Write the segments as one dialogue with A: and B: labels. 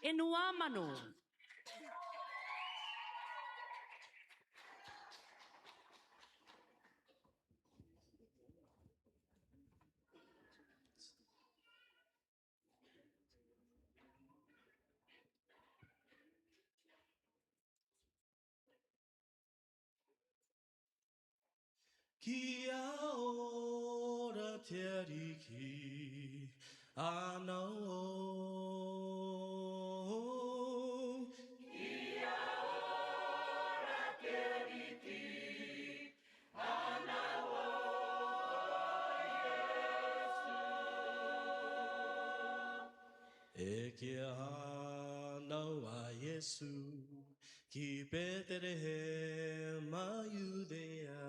A: Inuamanu.
B: Kia ora te ariki ana o. Kia ora te ariki ana o Yesu. E kia ana a Yesu ki Bethlehem a Judea.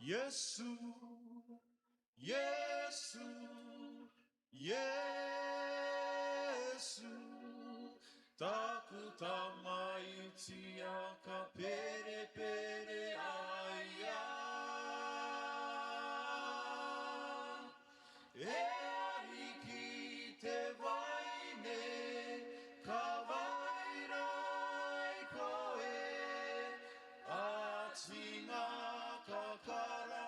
B: Yesu, Yesu, Yesu, takutamai tiaka pere pere aya. E ariki te vaine, kawairai koe, atinga kakara,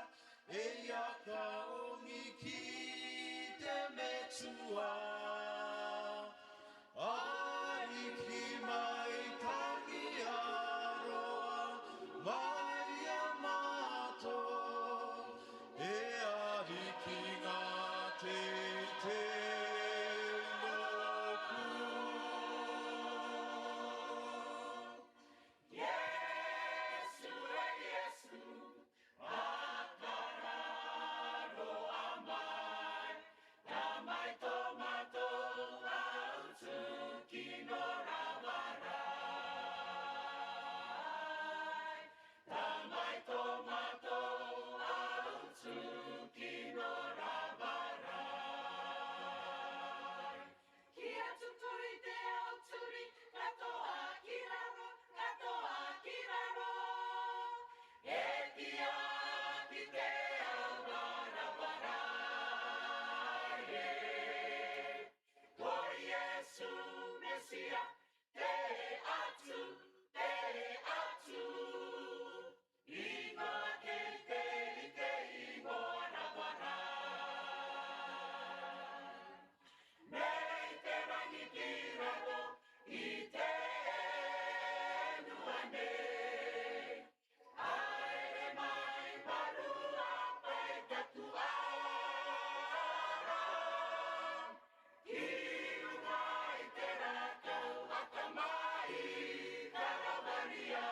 B: e aka ongi ki te metua. Ariki mai tangi aroa, mai amato, e ariki ngā te noku. Yesu, Yesu, akararo amai, tamai tomato autu kino ravarai, tamai tomato autu kino ravarai. Kia tuturi te auturi, katoa kiraro, katoa kiraro. E kia ki te awarawarae. Koi Yesu Mesia, te atu, te atu. Ingoa ke te ike ingoa ravarai. Nei te rangi ki raro, i te nuane. Aere mai parua pai tatu ara. Ki unai te rakau akamai karawaria.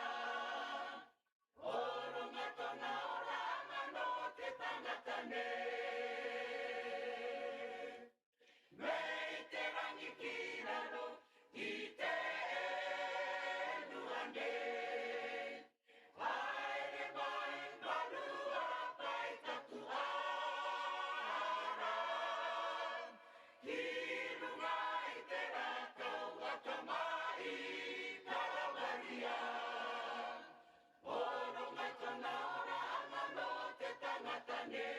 B: Oro matona ora amano te tangata nei. Mei te rangi ki raro, i te nuane. Haere mai marua pai tatu ara. Ki runga i te rakau akamai karawaria. Oro matona ora amano te tangata nei.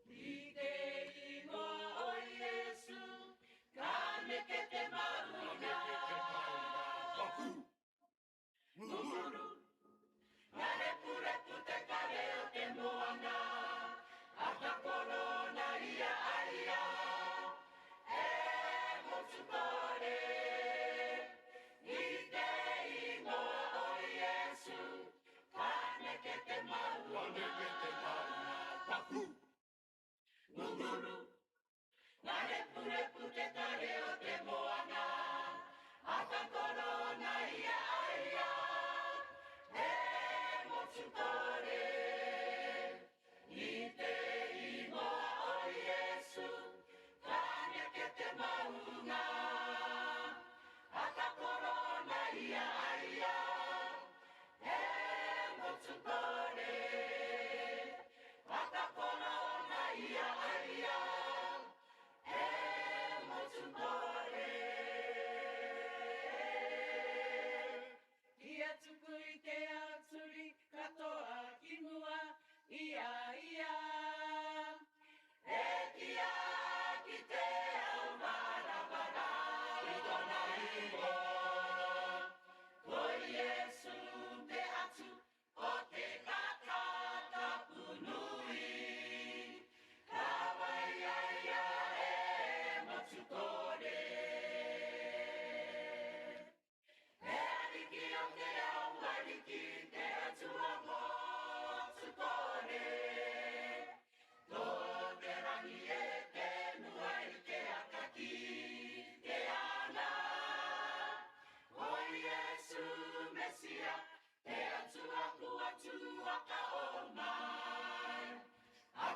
B: I te ingoa o Yesu, ka meke te mauna. Mukuru, ngā repu te kare o te moana. A ka korona ia aia, e motu kore. I te ingoa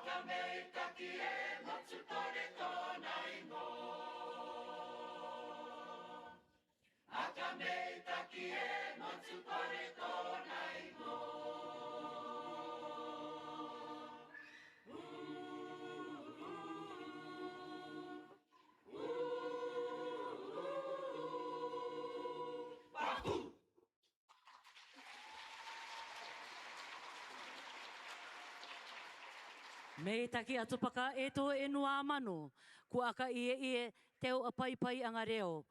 B: Aka me taki e matsutore tōna ingo. Aka me taki e matsutore tōna ingo.
A: Me taki atu paka e to e noa mano, ku aka ie teo a pai anga reo.